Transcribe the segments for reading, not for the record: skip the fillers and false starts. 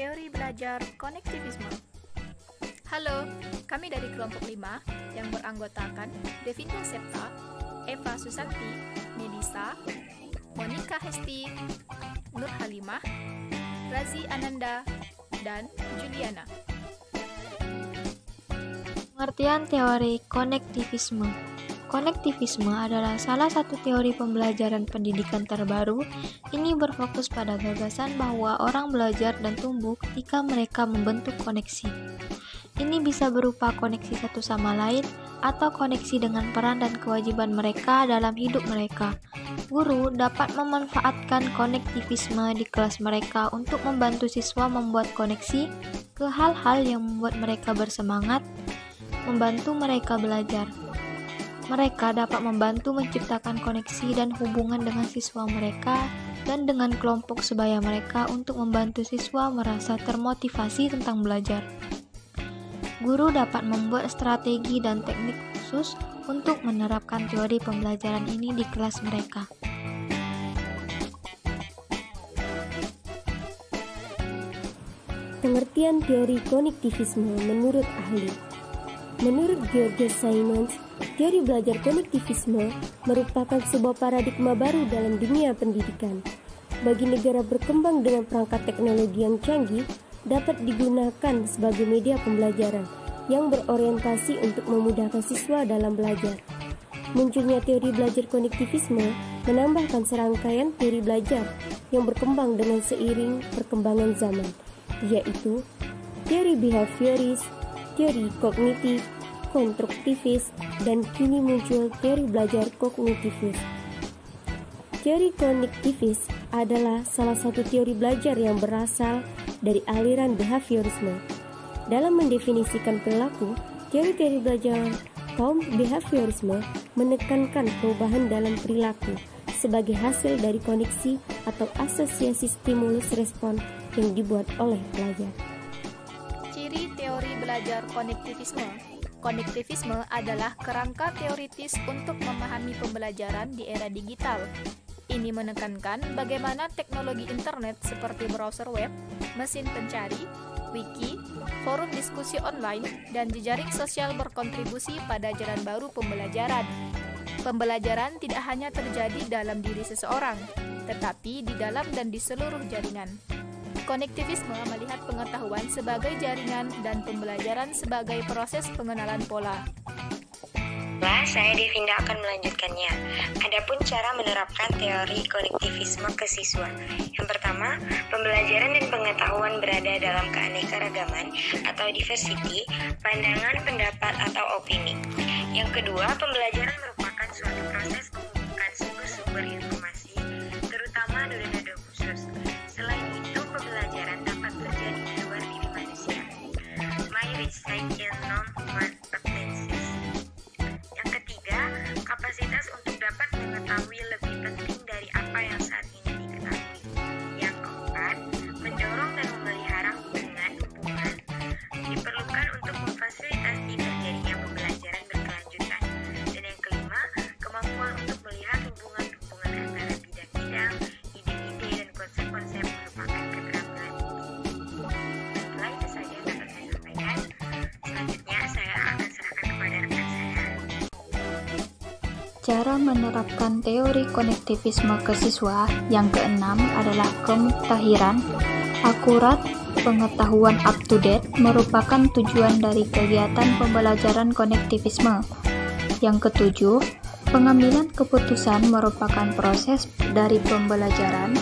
Teori belajar konektivisme. Halo, kami dari kelompok 5 yang beranggotakan Devinda Septa, Eva Susanti, Melisa, Monica Hesti, Nur Halimah, Razi Ananda, dan Juliana. Pengertian teori konektivisme. Konektivisme adalah salah satu teori pembelajaran pendidikan terbaru. Ini berfokus pada gagasan bahwa orang belajar dan tumbuh ketika mereka membentuk koneksi. Ini bisa berupa koneksi satu sama lain atau koneksi dengan peran dan kewajiban mereka dalam hidup mereka. Guru dapat memanfaatkan konektivisme di kelas mereka untuk membantu siswa membuat koneksi ke hal-hal yang membuat mereka bersemangat, membantu mereka belajar. Mereka dapat membantu menciptakan koneksi dan hubungan dengan siswa mereka dan dengan kelompok sebaya mereka untuk membantu siswa merasa termotivasi tentang belajar. Guru dapat membuat strategi dan teknik khusus untuk menerapkan teori pembelajaran ini di kelas mereka. Pengertian teori konektivisme menurut ahli. Menurut George Simmons, teori belajar konektivisme merupakan sebuah paradigma baru dalam dunia pendidikan. Bagi negara berkembang dengan perangkat teknologi yang canggih, dapat digunakan sebagai media pembelajaran yang berorientasi untuk memudahkan siswa dalam belajar. Munculnya teori belajar konektivisme menambahkan serangkaian teori belajar yang berkembang dengan seiring perkembangan zaman, yaitu teori behavioris, teori kognitif, konstruktivis, dan kini muncul teori belajar kognitivis. Teori konektivis adalah salah satu teori belajar yang berasal dari aliran behaviorisme. Dalam mendefinisikan perilaku, teori-teori belajar kaum behaviorisme menekankan perubahan dalam perilaku sebagai hasil dari koneksi atau asosiasi stimulus respon yang dibuat oleh pelajar. Ciri teori belajar konektivisme. Konektivisme adalah kerangka teoritis untuk memahami pembelajaran di era digital. Ini menekankan bagaimana teknologi internet seperti browser web, mesin pencari, wiki, forum diskusi online, dan jejaring sosial berkontribusi pada jalan baru pembelajaran. Pembelajaran tidak hanya terjadi dalam diri seseorang, tetapi di dalam dan di seluruh jaringan. Konektivisme melihat pengetahuan sebagai jaringan dan pembelajaran sebagai proses pengenalan pola. Saya Devinda akan melanjutkannya. Adapun cara menerapkan teori konektivisme ke siswa. Yang pertama, pembelajaran dan pengetahuan berada dalam keanekaragaman atau diversity, pandangan, pendapat, atau opini. Yang kedua, pembelajaran merupakan suatu proses menghubungkan sumber-sumber informasi, terutama nada-nada khusus. Selain itu, pembelajaran dapat terjadi di luar diri manusia. My research is non-human appliances. Yang ketiga, kapasitas untuk dapat mengetahui lebih penting dari apa yang saat ini diketahui. Yang keempat, mendorong dan memelihara hubungan diperlukan untuk memfasilitasi terjadinya pembelajaran berkelanjutan. Dan yang kelima, kemampuan untuk melihat hubungan-hubungan antara bidang-bidang, ide-ide, dan konsep-konsep merupakan keterampilan ini. Baiklah, itu saja yang dapat saya sampaikan. Selanjutnya, saya akan serahkan kepada rekan saya. Cara menerapkan teori konektivisme ke siswa. Yang keenam adalah kemuktahiran. Akurat, pengetahuan up-to-date merupakan tujuan dari kegiatan pembelajaran konektivisme. Yang ketujuh, pengambilan keputusan merupakan proses dari pembelajaran.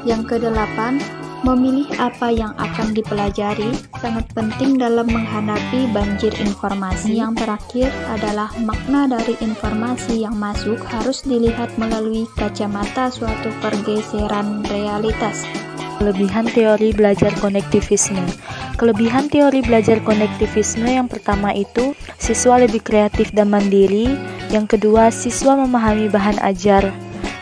Yang kedelapan, memilih apa yang akan dipelajari sangat penting dalam menghadapi banjir informasi. Yang terakhir adalah makna dari informasi yang masuk harus dilihat melalui kacamata suatu pergeseran realitas. Kelebihan teori belajar konektivisme. Kelebihan teori belajar konektivisme yang pertama itu, siswa lebih kreatif dan mandiri. Yang kedua, siswa memahami bahan ajar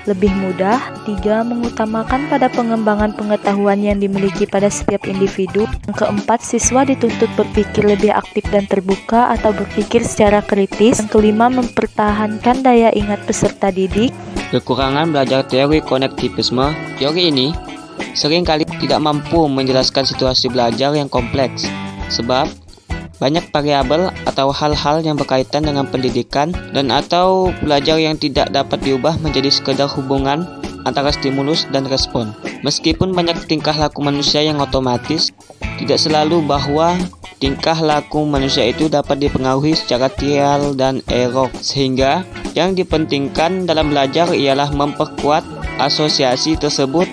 lebih mudah. 3. Mengutamakan pada pengembangan pengetahuan yang dimiliki pada setiap individu. Yang keempat, siswa dituntut berpikir lebih aktif dan terbuka atau berpikir secara kritis. Yang kelima, mempertahankan daya ingat peserta didik. Kekurangan belajar teori konektivisme. Teori ini seringkali tidak mampu menjelaskan situasi belajar yang kompleks, sebab banyak variabel atau hal-hal yang berkaitan dengan pendidikan dan atau belajar yang tidak dapat diubah menjadi sekedar hubungan antara stimulus dan respon. Meskipun banyak tingkah laku manusia yang otomatis, tidak selalu bahwa tingkah laku manusia itu dapat dipengaruhi secara trial dan error, sehingga yang dipentingkan dalam belajar ialah memperkuat asosiasi tersebut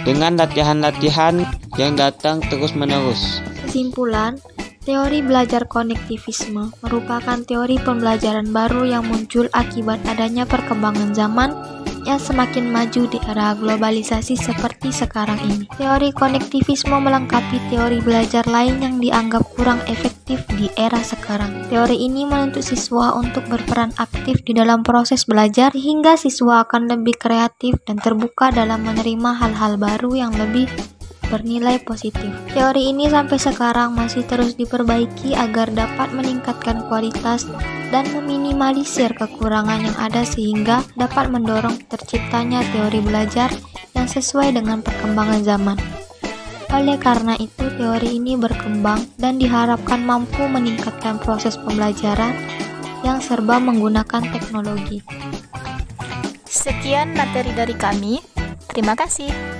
dengan latihan-latihan yang datang terus-menerus. Kesimpulan, teori belajar konektivisme merupakan teori pembelajaran baru yang muncul akibat adanya perkembangan zaman yang semakin maju di era globalisasi seperti sekarang ini. Teori konektivisme melengkapi teori belajar lain yang dianggap kurang efektif di era sekarang. Teori ini menuntut siswa untuk berperan aktif di dalam proses belajar hingga siswa akan lebih kreatif dan terbuka dalam menerima hal-hal baru yang lebih bernilai positif. Teori ini sampai sekarang masih terus diperbaiki agar dapat meningkatkan kualitas dan meminimalisir kekurangan yang ada sehingga dapat mendorong terciptanya teori belajar yang sesuai dengan perkembangan zaman. Oleh karena itu, teori ini berkembang dan diharapkan mampu meningkatkan proses pembelajaran yang serba menggunakan teknologi. Sekian materi dari kami. Terima kasih.